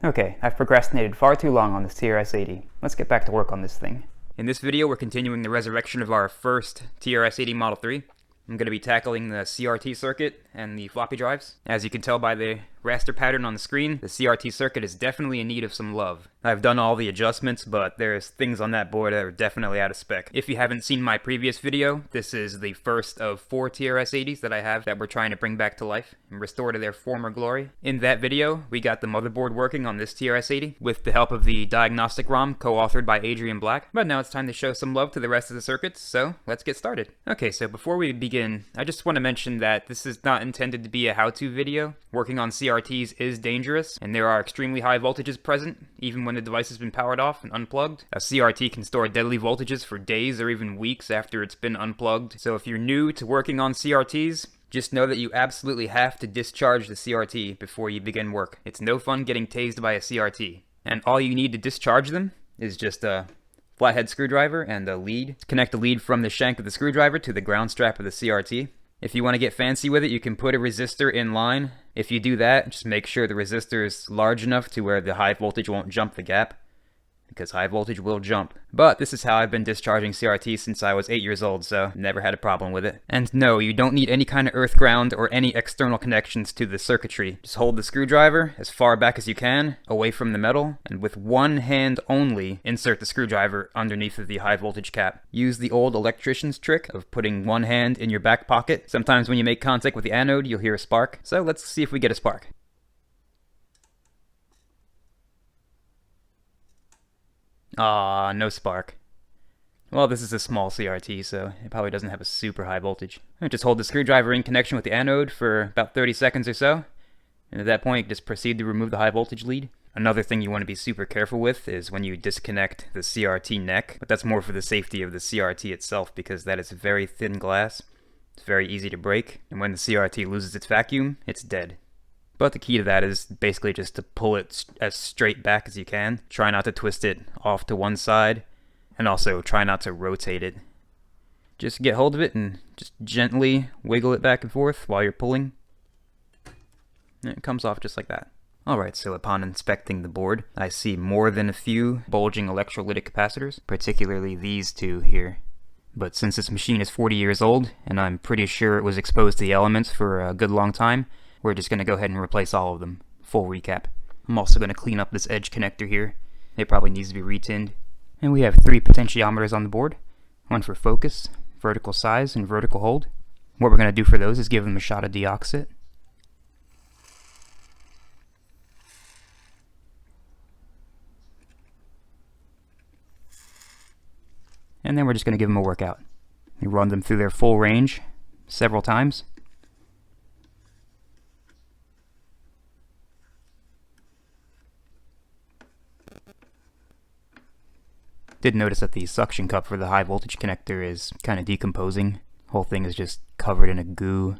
Okay, I've procrastinated far too long on this TRS-80. Let's get back to work on this thing. In this video, we're continuing the resurrection of our first TRS-80 Model III. I'm going to be tackling the CRT circuit and the floppy drives. As you can tell by the raster pattern on the screen, the CRT circuit is definitely in need of some love. I've done all the adjustments, but there's things on that board that are definitely out of spec. If you haven't seen my previous video, this is the first of 4 TRS-80s that I have that we're trying to bring back to life and restore to their former glory. In that video, we got the motherboard working on this TRS-80 with the help of the diagnostic ROM co-authored by Adrian Black. But now it's time to show some love to the rest of the circuits, so let's get started. Okay, so before we begin, I just want to mention that this is not intended to be a how-to video. Working on CRTs is dangerous, and there are extremely high voltages present, even when the device has been powered off and unplugged. A CRT can store deadly voltages for days or even weeks after it's been unplugged, so if you're new to working on CRTs, just know that you absolutely have to discharge the CRT before you begin work. It's no fun getting tased by a CRT. And all you need to discharge them is just a flathead screwdriver and a lead. Connect the lead from the shank of the screwdriver to the ground strap of the CRT. If you want to get fancy with it, you can put a resistor in line. If you do that, just make sure the resistor is large enough to where the high voltage won't jump the gap, because high voltage will jump. But this is how I've been discharging CRT since I was 8 years old, so never had a problem with it. And no, you don't need any kind of earth ground or any external connections to the circuitry. Just hold the screwdriver as far back as you can, away from the metal, and with one hand only, insert the screwdriver underneath of the high voltage cap. Use the old electrician's trick of putting one hand in your back pocket. Sometimes when you make contact with the anode, you'll hear a spark. So let's see if we get a spark. Ah, no spark. Well, this is a small CRT, so it probably doesn't have a super high voltage. Just hold the screwdriver in connection with the anode for about 30 seconds or so, and at that point, just proceed to remove the high voltage lead. Another thing you want to be super careful with is when you disconnect the CRT neck, but that's more for the safety of the CRT itself, because that is very thin glass. It's very easy to break, and when the CRT loses its vacuum, it's dead. But the key to that is basically just to pull it as straight back as you can. Try not to twist it off to one side, and also try not to rotate it. Just get hold of it and just gently wiggle it back and forth while you're pulling. And it comes off just like that. Alright, so upon inspecting the board, I see more than a few bulging electrolytic capacitors, particularly these two here. But since this machine is 40 years old, and I'm pretty sure it was exposed to the elements for a good long time, we're just going to go ahead and replace all of them. Full recap. I'm also going to clean up this edge connector here. It probably needs to be retinned. And we have 3 potentiometers on the board. One for focus, vertical size, and vertical hold. What we're going to do for those is give them a shot of deoxit. And then we're just going to give them a workout. We run them through their full range several times. Did notice that the suction cup for the high voltage connector is kind of decomposing. The whole thing is just covered in a goo.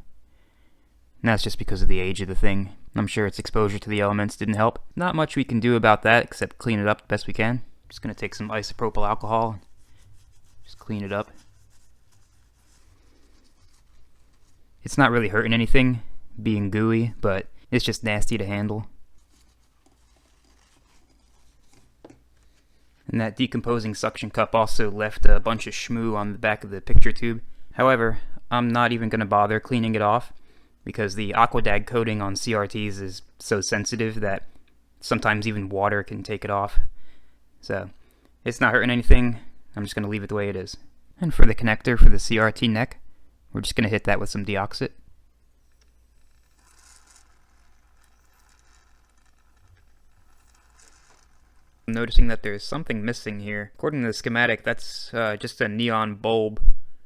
And that's just because of the age of the thing. I'm sure its exposure to the elements didn't help. Not much we can do about that except clean it up the best we can. Just going to take some isopropyl alcohol. Just clean it up. It's not really hurting anything, being gooey, but it's just nasty to handle. And that decomposing suction cup also left a bunch of schmoo on the back of the picture tube. However, I'm not even going to bother cleaning it off, because the Aquadag coating on CRTs is so sensitive that sometimes even water can take it off. So, it's not hurting anything. I'm just going to leave it the way it is. And for the connector for the CRT neck, we're just going to hit that with some deoxit. I'm noticing that there's something missing here. According to the schematic, that's just a neon bulb.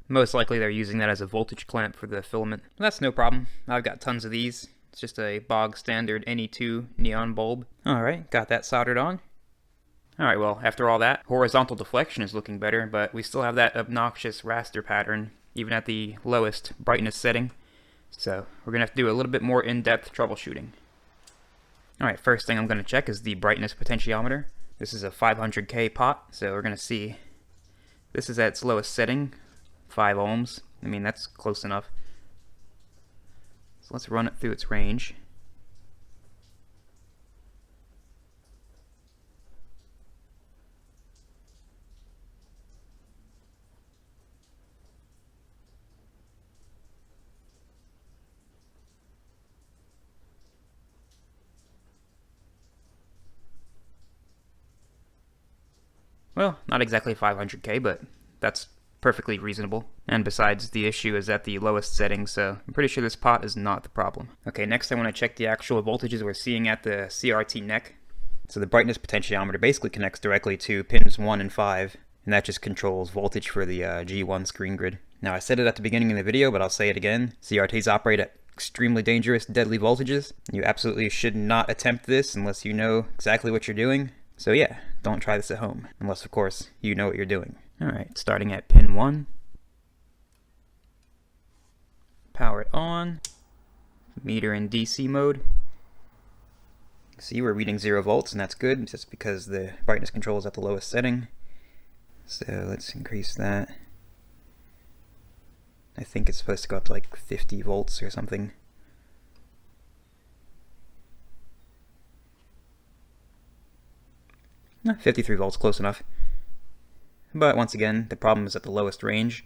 Most likely they're using that as a voltage clamp for the filament. That's no problem. I've got tons of these. It's just a bog standard NE2 neon bulb. Alright, got that soldered on. Alright, well, after all that, horizontal deflection is looking better, but we still have that obnoxious raster pattern, even at the lowest brightness setting. So, we're going to have to do a little bit more in-depth troubleshooting. Alright, first thing I'm going to check is the brightness potentiometer. This is a 500K pot, so we're going to see. This is at its lowest setting, 5 ohms. I mean, that's close enough. So let's run it through its range. Well, not exactly 500K, but that's perfectly reasonable. And besides, the issue is at the lowest setting, so I'm pretty sure this pot is not the problem. Okay, next I want to check the actual voltages we're seeing at the CRT neck. So the brightness potentiometer basically connects directly to pins 1 and 5, and that just controls voltage for the G1 screen grid. Now I said it at the beginning of the video, but I'll say it again. CRTs operate at extremely dangerous, deadly voltages. You absolutely should not attempt this unless you know exactly what you're doing. So yeah, don't try this at home, unless of course you know what you're doing. Alright, starting at pin 1. Power it on. Meter in DC mode. See, we're reading 0 volts, and that's good, just because the brightness control is at the lowest setting. So let's increase that. I think it's supposed to go up to like 50 volts or something. No, 53 volts, close enough. But once again, the problem is at the lowest range.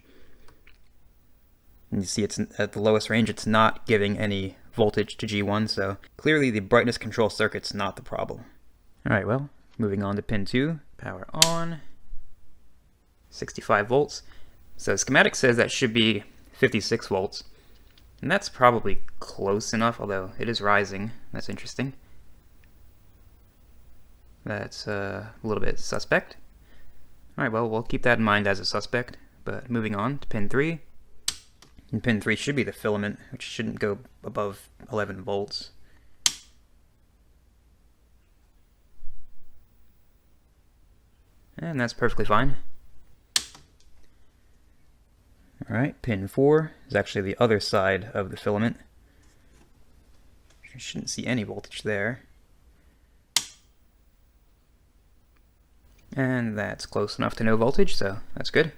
And you see it's at the lowest range, it's not giving any voltage to G1, so clearly the brightness control circuit's not the problem. Alright, well, moving on to pin 2, power on, 65 volts. So the schematic says that should be 56 volts, and that's probably close enough, although it is rising. That's interesting. That's a little bit suspect. Alright, well, we'll keep that in mind as a suspect, but moving on to pin 3. And pin 3 should be the filament, which shouldn't go above 11 volts. And that's perfectly fine. Alright, pin 4 is actually the other side of the filament. You shouldn't see any voltage there. And that's close enough to no voltage, so that's good.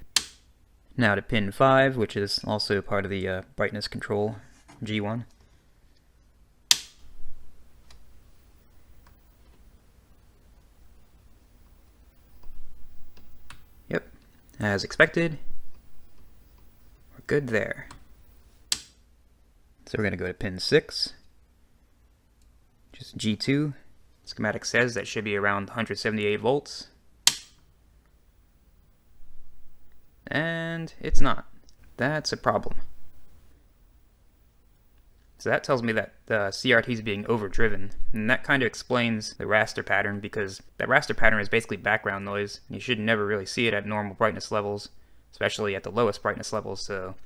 Now to pin 5, which is also part of the brightness control, G1. Yep, as expected. We're good there. So we're going to go to pin 6, just G2. Schematic says that should be around 178 volts. And it's not. That's a problem. So that tells me that the CRT is being overdriven, and that kind of explains the raster pattern, because that raster pattern is basically background noise, and you should never really see it at normal brightness levels, especially at the lowest brightness levels, so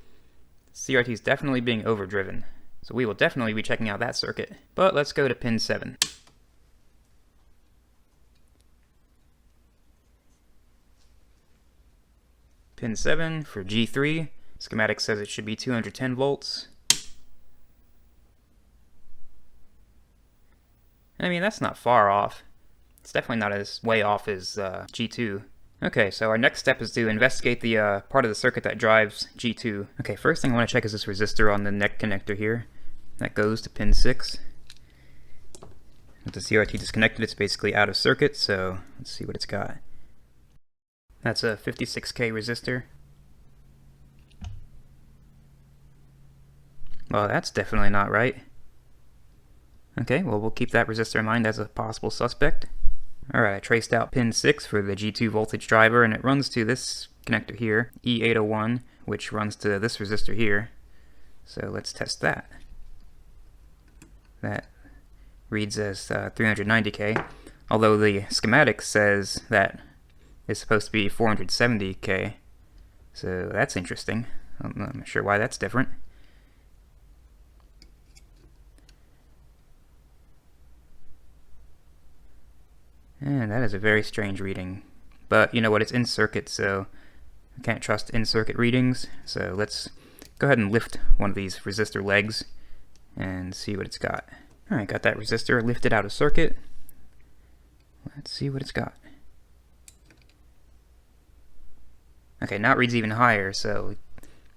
CRT is definitely being overdriven. So we will definitely be checking out that circuit. But let's go to pin 7. Pin 7 for G3. Schematic says it should be 210 volts. I mean, that's not far off. It's definitely not as way off as G2. Okay, so our next step is to investigate the part of the circuit that drives G2. Okay, first thing I want to check is this resistor on the neck connector here. That goes to pin 6. With the CRT disconnected, it's basically out of circuit, so let's see what it's got. That's a 56K resistor. Well, that's definitely not right. Okay, well, we'll keep that resistor in mind as a possible suspect. Alright, I traced out pin 6 for the G2 voltage driver, and it runs to this connector here, E801, which runs to this resistor here. So let's test that. That reads as 390K, although the schematic says that it's supposed to be 470K, so that's interesting. I'm not sure why that's different. And that is a very strange reading. But you know what, it's in circuit, so I can't trust in-circuit readings. So let's go ahead and lift one of these resistor legs and see what it's got. Alright, got that resistor lifted out of circuit. Let's see what it's got. Okay, now it reads even higher, so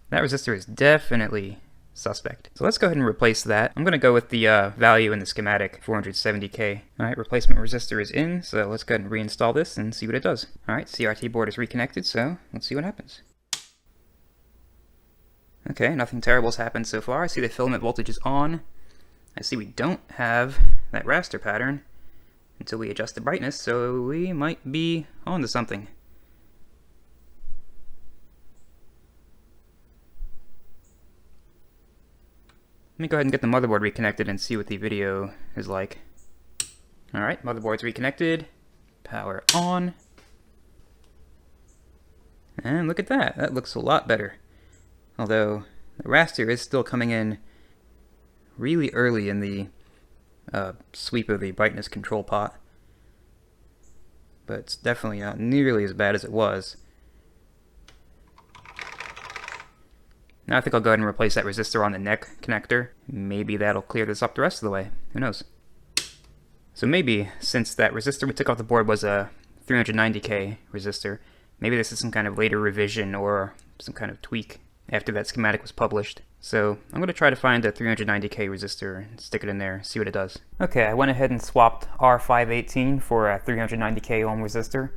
that resistor is definitely suspect. So let's go ahead and replace that. I'm going to go with the value in the schematic, 470K. Alright, replacement resistor is in, so let's go ahead and reinstall this and see what it does. Alright, CRT board is reconnected, so let's see what happens. Okay, nothing terrible has happened so far. I see the filament voltage is on. I see we don't have that raster pattern until we adjust the brightness, so we might be on to something. Let me go ahead and get the motherboard reconnected and see what the video is like. Alright, motherboard's reconnected. Power on. And look at that. That looks a lot better. Although, the raster is still coming in really early in the sweep of the brightness control pot. But it's definitely not nearly as bad as it was. Now I think I'll go ahead and replace that resistor on the neck connector. Maybe that'll clear this up the rest of the way. Who knows? So maybe, since that resistor we took off the board was a 390K resistor, maybe this is some kind of later revision or some kind of tweak after that schematic was published. So I'm going to try to find a 390K resistor and stick it in there, see what it does. Okay, I went ahead and swapped R518 for a 390K ohm resistor,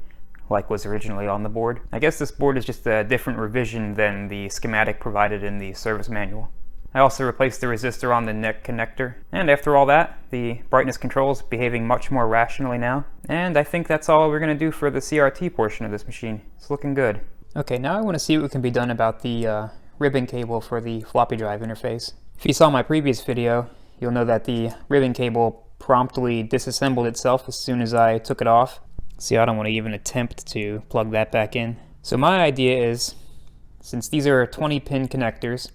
like was originally on the board. I guess this board is just a different revision than the schematic provided in the service manual. I also replaced the resistor on the neck connector, and after all that, the brightness control is behaving much more rationally now, and I think that's all we're going to do for the CRT portion of this machine. It's looking good. Okay, now I want to see what can be done about the ribbon cable for the floppy drive interface. If you saw my previous video, you'll know that the ribbon cable promptly disassembled itself as soon as I took it off. See, I don't want to even attempt to plug that back in. So my idea is, since these are 20-pin connectors,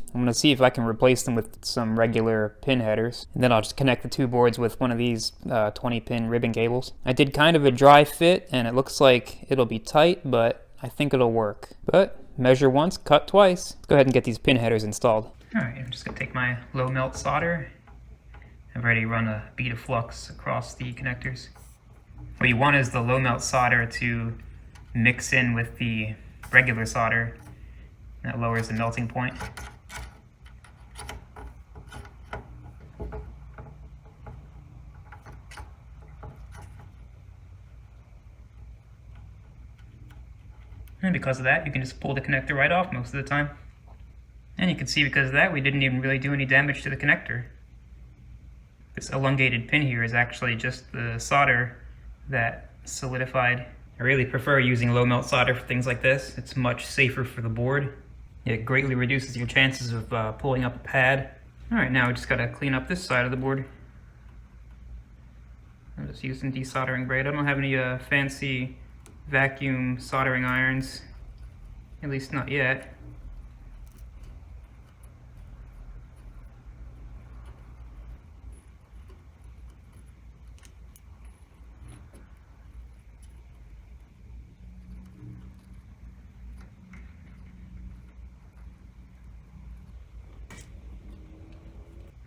I'm going to see if I can replace them with some regular pin headers, and then I'll just connect the two boards with one of these 20-pin ribbon cables. I did kind of a dry fit, and it looks like it'll be tight, but I think it'll work. But measure once, cut twice. Let's go ahead and get these pin headers installed. Alright, I'm just going to take my low melt solder. I've already run a bead of flux across the connectors. What you want is the low melt solder to mix in with the regular solder. That lowers the melting point. And because of that, you can just pull the connector right off most of the time. And you can see because of that, we didn't even really do any damage to the connector. This elongated pin here is actually just the solder that solidified. I really prefer using low melt solder for things like this. It's much safer for the board. It greatly reduces your chances of pulling up a pad. Alright, now we just gotta clean up this side of the board. I'm just using desoldering braid. I don't have any fancy vacuum soldering irons, at least not yet.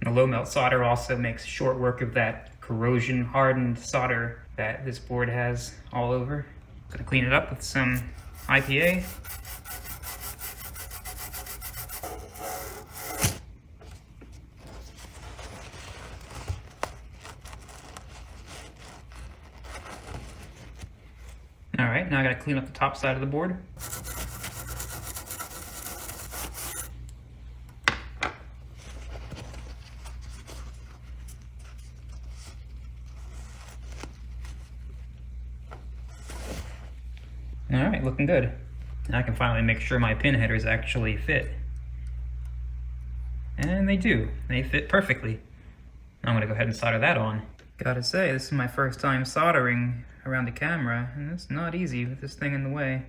The low melt solder also makes short work of that corrosion hardened solder that this board has all over. I'm gonna clean it up with some IPA. Alright, now I gotta clean up the top side of the board. Alright, looking good. Now I can finally make sure my pin headers actually fit. And they do. They fit perfectly. I'm going to go ahead and solder that on. Gotta say, this is my first time soldering around the camera, and it's not easy with this thing in the way.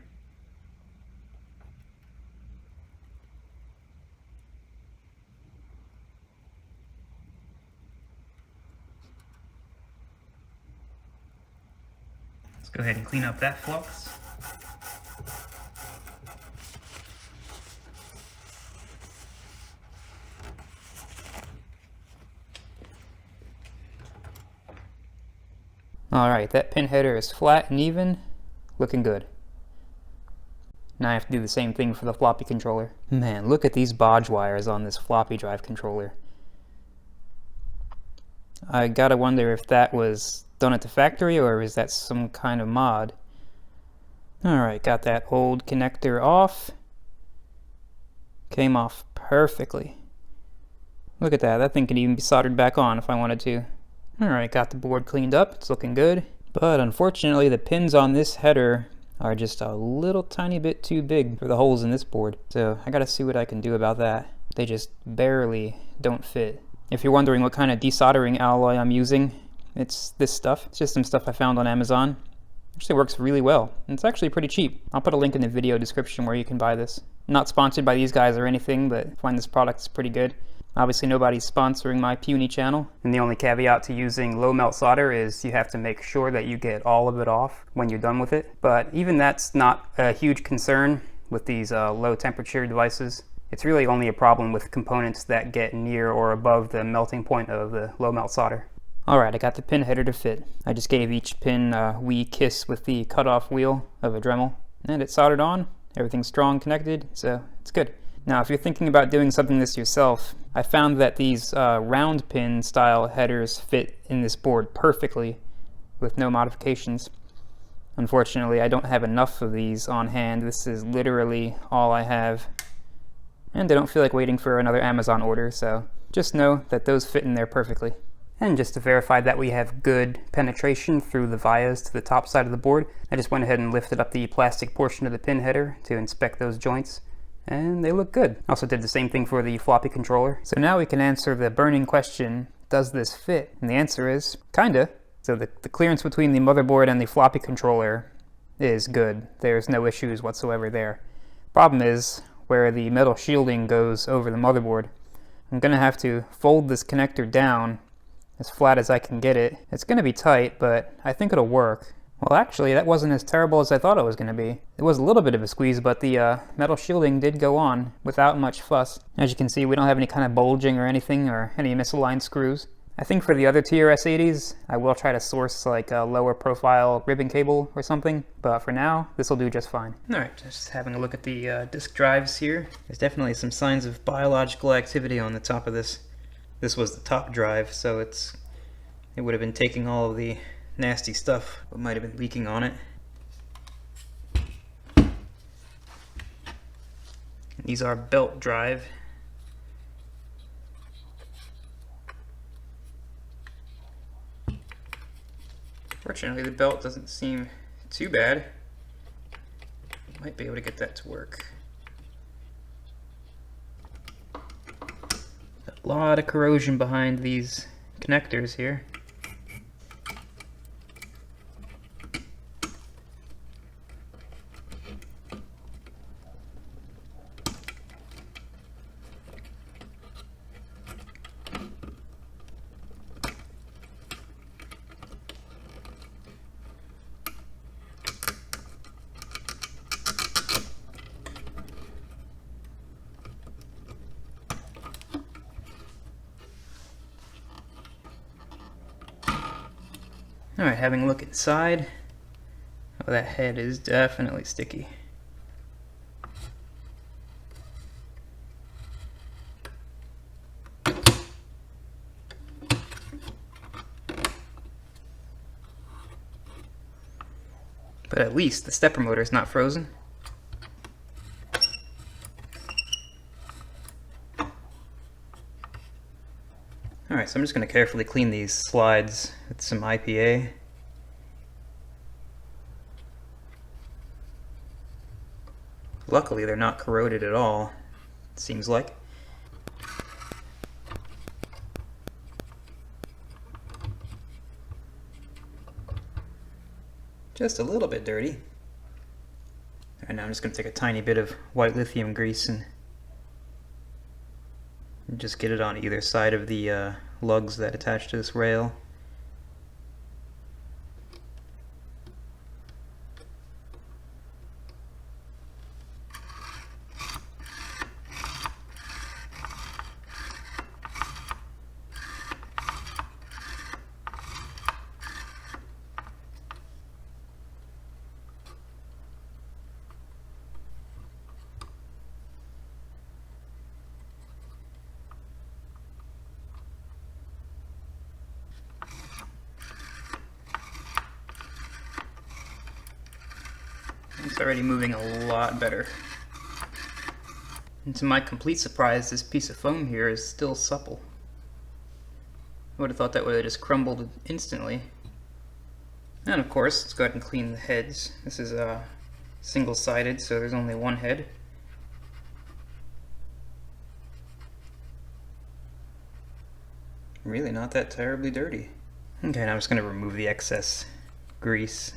Let's go ahead and clean up that flux. Alright, that pin header is flat and even, looking good. Now I have to do the same thing for the floppy controller. Man, look at these bodge wires on this floppy drive controller. I gotta wonder if that was done at the factory or is that some kind of mod. Alright, got that old connector off. Came off perfectly. Look at that, that thing could even be soldered back on if I wanted to. Alright, got the board cleaned up, it's looking good. But unfortunately the pins on this header are just a little tiny bit too big for the holes in this board. So I gotta see what I can do about that. They just barely don't fit. If you're wondering what kind of desoldering alloy I'm using, it's this stuff. It's just some stuff I found on Amazon. Actually works really well, and it's actually pretty cheap. I'll put a link in the video description where you can buy this. I'm not sponsored by these guys or anything, but I find this product is pretty good. Obviously nobody's sponsoring my puny channel. And the only caveat to using low melt solder is you have to make sure that you get all of it off when you're done with it. But even that's not a huge concern with these low temperature devices. It's really only a problem with components that get near or above the melting point of the low melt solder. Alright, I got the pin header to fit. I just gave each pin a wee kiss with the cutoff wheel of a Dremel, and it's soldered on. Everything's strong connected, so it's good. Now, if you're thinking about doing something this yourself, I found that these round pin style headers fit in this board perfectly with no modifications. Unfortunately, I don't have enough of these on hand. This is literally all I have. And I don't feel like waiting for another Amazon order, so just know that those fit in there perfectly. And just to verify that we have good penetration through the vias to the top side of the board, I just went ahead and lifted up the plastic portion of the pin header to inspect those joints, and they look good. Also did the same thing for the floppy controller. So now we can answer the burning question, does this fit? And the answer is, kinda. So the clearance between the motherboard and the floppy controller is good. There's no issues whatsoever there. Problem is, where the metal shielding goes over the motherboard, I'm gonna have to fold this connector down as flat as I can get it. It's going to be tight, but I think it'll work. Well, actually, that wasn't as terrible as I thought it was going to be. It was a little bit of a squeeze, but the metal shielding did go on without much fuss. As you can see, we don't have any kind of bulging or anything, or any misaligned screws. I think for the other TRS-80s, I will try to source like a lower profile ribbon cable or something, but for now, this will do just fine. Alright, just having a look at the disk drives here. There's definitely some signs of biological activity on the top of this. This was the top drive, so it would have been taking all of the nasty stuff that might have been leaking on it. And these are belt drive. Fortunately, the belt doesn't seem too bad. Might be able to get that to work. A lot of corrosion behind these connectors here. Alright, having a look inside. Oh, that head is definitely sticky. But at least the stepper motor is not frozen. Alright, so I'm just going to carefully clean these slides with some IPA. Luckily they're not corroded at all, it seems like. Just a little bit dirty. Alright, now I'm just going to take a tiny bit of white lithium grease and just get it on either side of the lugs that attach to this rail. It's already moving a lot better. And to my complete surprise, this piece of foam here is still supple. I would have thought that would have just crumbled instantly. And of course, let's go ahead and clean the heads. This is single-sided, so there's only one head. really not that terribly dirty. Okay, now I'm just going to remove the excess grease.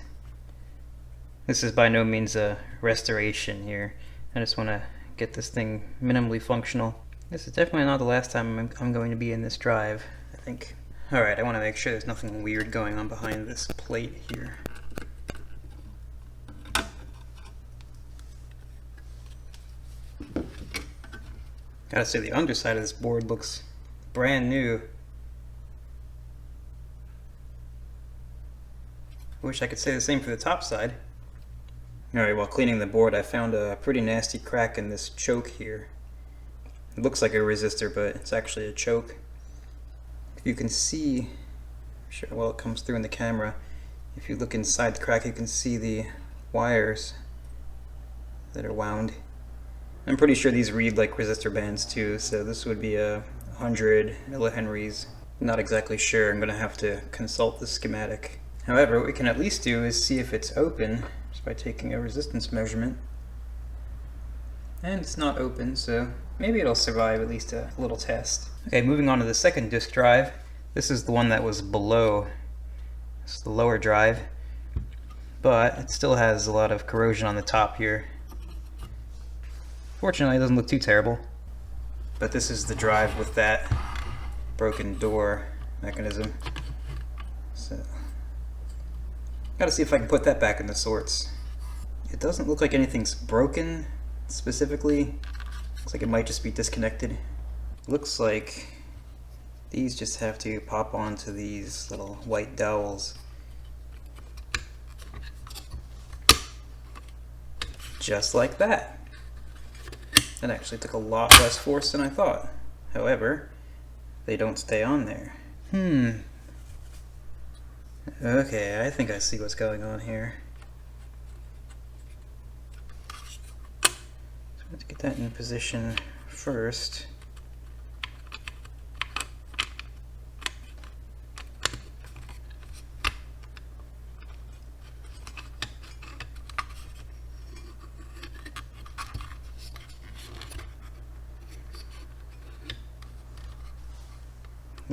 This is by no means a restoration here. I just want to get this thing minimally functional. This is definitely not the last time I'm going to be in this drive, I think. Alright, I want to make sure there's nothing weird going on behind this plate here. Gotta say, the underside of this board looks brand new. I wish I could say the same for the top side. Alright, while cleaning the board, I found a pretty nasty crack in this choke here. It looks like a resistor, but it's actually a choke. If you can see, sure, well, it comes through in the camera. If you look inside the crack, you can see the wires that are wound. I'm pretty sure these read like resistor bands too, so this would be a 100 millihenries. Not exactly sure, I'm going to have to consult the schematic. However, what we can at least do is see if it's open just by taking a resistance measurement. And it's not open, so maybe it'll survive at least a little test. Okay, moving on to the second disk drive. This is the one that was below. This is the lower drive, but it still has a lot of corrosion on the top here. Fortunately, it doesn't look too terrible. But this is the drive with that broken door mechanism. So, gotta see if I can put that back in the sorts. It doesn't look like anything's broken specifically. Looks like it might just be disconnected. Looks like these just have to pop onto these little white dowels. Just like that. That actually took a lot less force than I thought. However, they don't stay on there. Okay, I think I see what's going on here. So let's get that in position first.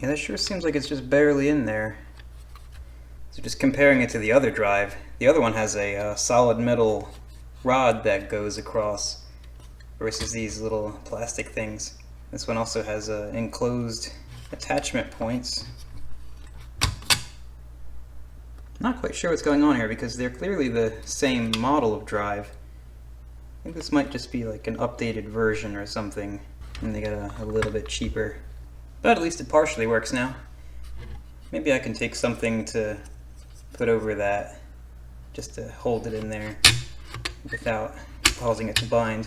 Yeah, that sure seems like it's just barely in there. So just comparing it to the other drive, the other one has a solid metal rod that goes across versus these little plastic things. This one also has enclosed attachment points. Not quite sure what's going on here because they're clearly the same model of drive. I think this might just be like an updated version or something, and they got a little bit cheaper. But at least it partially works now. Maybe I can take something to put over that just to hold it in there without causing it to bind.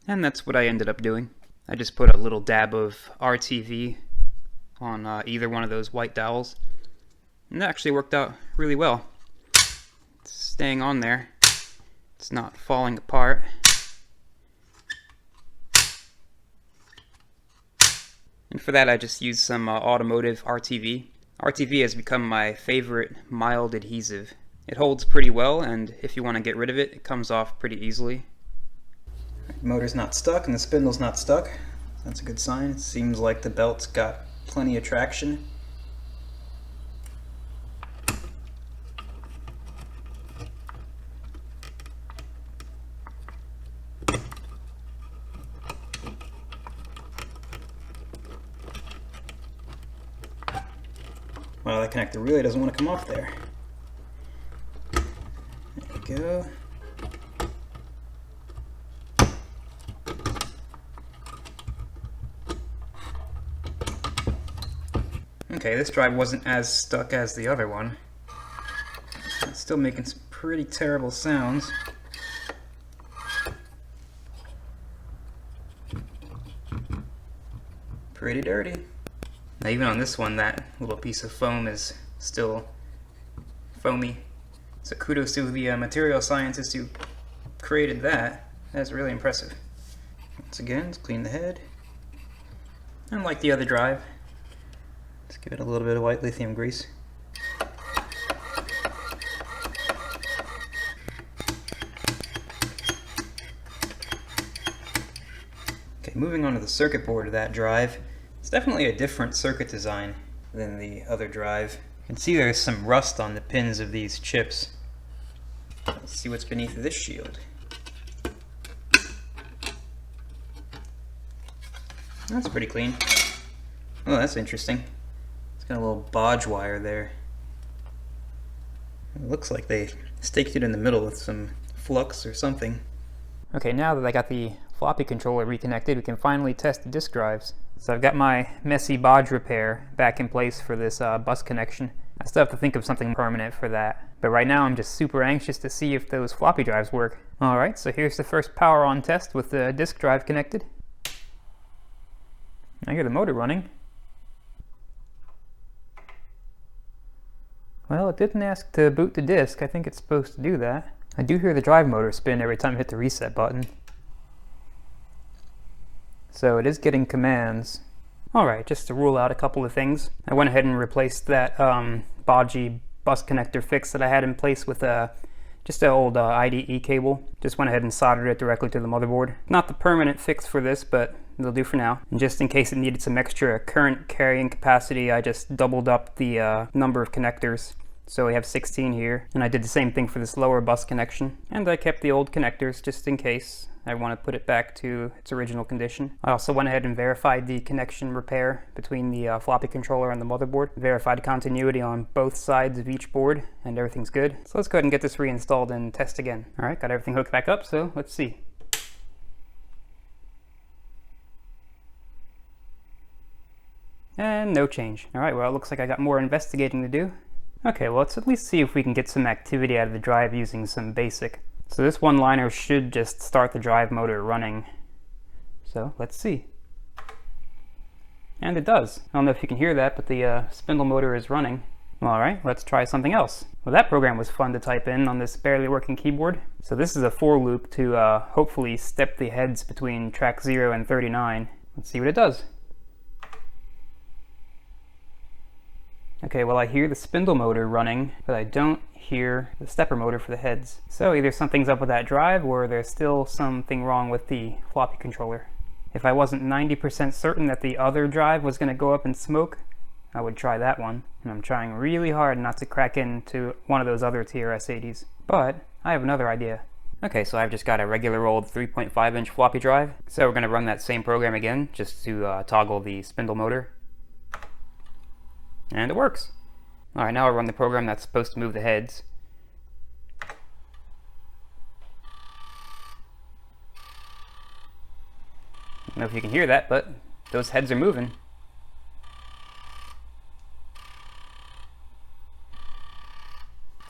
And that's what I ended up doing. I just put a little dab of RTV on either one of those white dowels. And that actually worked out really well. It's staying on there. It's not falling apart. And for that I just used some automotive RTV. RTV has become my favorite mild adhesive. It holds pretty well, and if you want to get rid of it, it comes off pretty easily. The motor's not stuck and the spindle's not stuck. That's a good sign. It seems like the belt's got plenty of traction. Wow, that connector really doesn't want to come off there. There we go. Okay, this drive wasn't as stuck as the other one. It's still making some pretty terrible sounds. Pretty dirty. Now even on this one, that little piece of foam is still foamy. So kudos to the material scientist who created that. That's really impressive. Once again, let's clean the head. And like the other drive, let's give it a little bit of white lithium grease. Okay, moving on to the circuit board of that drive. It's definitely a different circuit design than the other drive. You can see there's some rust on the pins of these chips. Let's see what's beneath this shield. That's pretty clean. Oh, that's interesting. It's got a little bodge wire there. It looks like they staked it in the middle with some flux or something. Okay, now that I got the floppy controller reconnected, we can finally test the disk drives. So I've got my messy bodge repair back in place for this bus connection. I still have to think of something permanent for that. But right now I'm just super anxious to see if those floppy drives work. Alright, so here's the first power on test with the disk drive connected. I hear the motor running. Well, it didn't ask to boot the disk. I think it's supposed to do that. I do hear the drive motor spin every time I hit the reset button. So it is getting commands. Alright, just to rule out a couple of things. I went ahead and replaced that bodgy bus connector fix that I had in place with just an old IDE cable. Just went ahead and soldered it directly to the motherboard. Not the permanent fix for this, but it'll do for now. And just in case it needed some extra current carrying capacity, I just doubled up the number of connectors. So we have 16 here, and I did the same thing for this lower bus connection. And I kept the old connectors just in case I want to put it back to its original condition. I also went ahead and verified the connection repair between the floppy controller and the motherboard. Verified continuity on both sides of each board, and everything's good. So let's go ahead and get this reinstalled and test again. Alright, got everything hooked back up, so let's see. And no change. Alright, well it looks like I got more investigating to do. Okay, well let's at least see if we can get some activity out of the drive using some basic. So this one-liner should just start the drive motor running. So let's see. And it does. I don't know if you can hear that, but the spindle motor is running. Alright, let's try something else. Well, that program was fun to type in on this barely working keyboard. So this is a for loop to hopefully step the heads between track 0 and 39. Let's see what it does. Okay, well I hear the spindle motor running, but I don't hear the stepper motor for the heads. So either something's up with that drive, or there's still something wrong with the floppy controller. If I wasn't 90% certain that the other drive was going to go up in smoke, I would try that one. And I'm trying really hard not to crack into one of those other TRS-80s. But I have another idea. Okay, so I've just got a regular old 3.5-inch floppy drive. So we're going to run that same program again, just to toggle the spindle motor. And it works. Alright, now I'll run the program that's supposed to move the heads. I don't know if you can hear that, but those heads are moving.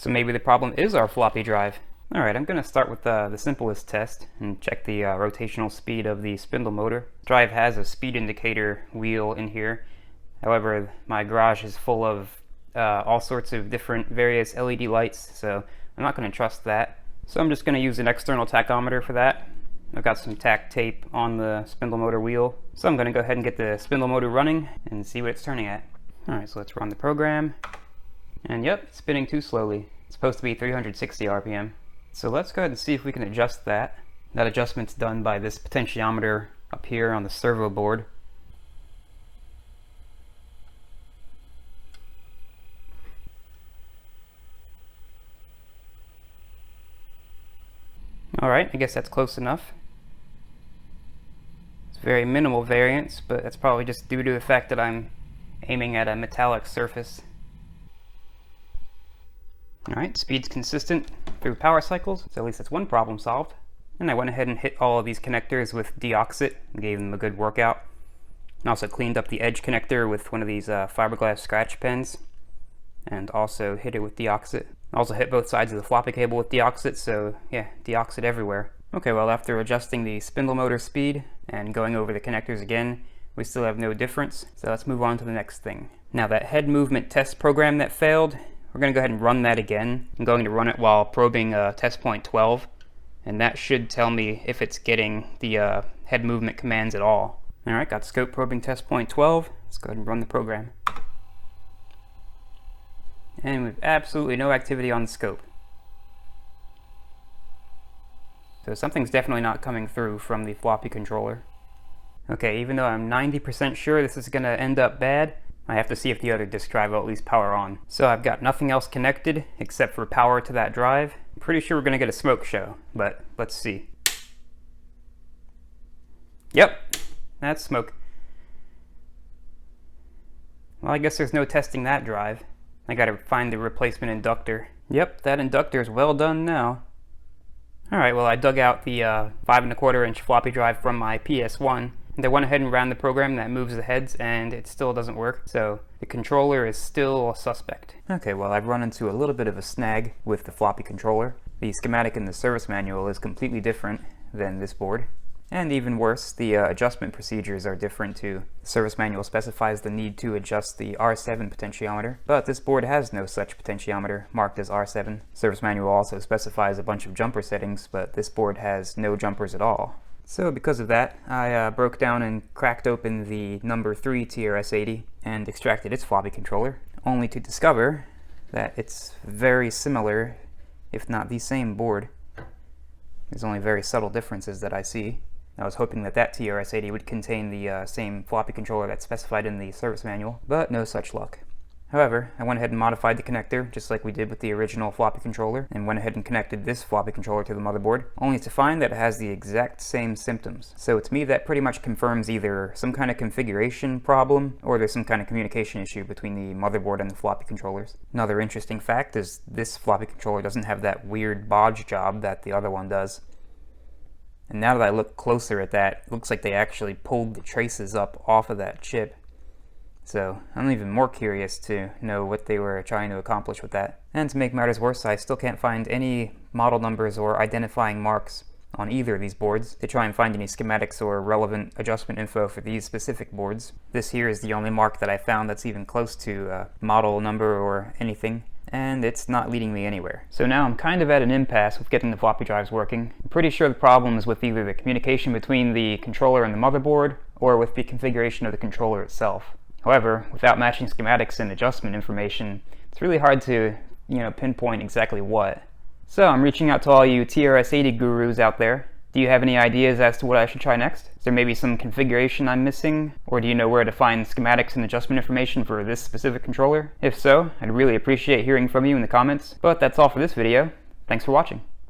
So maybe the problem is our floppy drive. Alright, I'm going to start with the simplest test and check the rotational speed of the spindle motor. The drive has a speed indicator wheel in here. However, my garage is full of all sorts of different various LED lights, so I'm not going to trust that. So I'm just going to use an external tachometer for that. I've got some tack tape on the spindle motor wheel. So I'm going to go ahead and get the spindle motor running and see what it's turning at. Alright, so let's run the program. And yep, it's spinning too slowly. It's supposed to be 360 RPM. So let's go ahead and see if we can adjust that. That adjustment's done by this potentiometer up here on the servo board. Alright, I guess that's close enough. It's very minimal variance, but that's probably just due to the fact that I'm aiming at a metallic surface. Alright, speed's consistent through power cycles, so at least that's one problem solved. And I went ahead and hit all of these connectors with deoxit and gave them a good workout. And also cleaned up the edge connector with one of these fiberglass scratch pens. And also hit it with deoxit. Also hit both sides of the floppy cable with deoxit, so yeah, deoxit everywhere. Okay, well after adjusting the spindle motor speed and going over the connectors again, we still have no difference, so let's move on to the next thing. Now that head movement test program that failed, we're going to go ahead and run that again. I'm going to run it while probing test point 12, and that should tell me if it's getting the head movement commands at all. Alright, got scope probing test point 12, let's go ahead and run the program. And we have absolutely no activity on the scope. So something's definitely not coming through from the floppy controller. Okay, even though I'm 90% sure this is gonna end up bad, I have to see if the other disk drive will at least power on. So I've got nothing else connected except for power to that drive. I'm pretty sure we're gonna get a smoke show, but let's see. Yep, that's smoke. Well, I guess there's no testing that drive. I gotta find the replacement inductor. Yep, that inductor is well done now. Alright, well I dug out the 5¼ inch floppy drive from my PS1. And I went ahead and ran the program that moves the heads, and it still doesn't work, so the controller is still a suspect. Okay, well I've run into a little bit of a snag with the floppy controller. The schematic in the service manual is completely different than this board. And even worse, the adjustment procedures are different too. The service manual specifies the need to adjust the R7 potentiometer, but this board has no such potentiometer marked as R7. Service manual also specifies a bunch of jumper settings, but this board has no jumpers at all. So because of that, I broke down and cracked open the number 3 TRS-80 and extracted its floppy controller, only to discover that it's very similar, if not the same board. There's only very subtle differences that I see. I was hoping that that TRS-80 would contain the same floppy controller that's specified in the service manual, but no such luck. However, I went ahead and modified the connector, just like we did with the original floppy controller, and went ahead and connected this floppy controller to the motherboard, only to find that it has the exact same symptoms. So to me, that pretty much confirms either some kind of configuration problem, or there's some kind of communication issue between the motherboard and the floppy controllers. Another interesting fact is this floppy controller doesn't have that weird bodge job that the other one does. And now that I look closer at that, it looks like they actually pulled the traces up off of that chip. So I'm even more curious to know what they were trying to accomplish with that. And to make matters worse, I still can't find any model numbers or identifying marks on either of these boards to try and find any schematics or relevant adjustment info for these specific boards. This here is the only mark that I found that's even close to model number or anything, and it's not leading me anywhere. So now I'm kind of at an impasse with getting the floppy drives working. I'm pretty sure the problem is with either the communication between the controller and the motherboard, or with the configuration of the controller itself. However, without matching schematics and adjustment information, it's really hard to, pinpoint exactly what. So I'm reaching out to all you TRS-80 gurus out there. Do you have any ideas as to what I should try next? Is there maybe some configuration I'm missing? Or do you know where to find schematics and adjustment information for this specific controller? If so, I'd really appreciate hearing from you in the comments. But that's all for this video. Thanks for watching.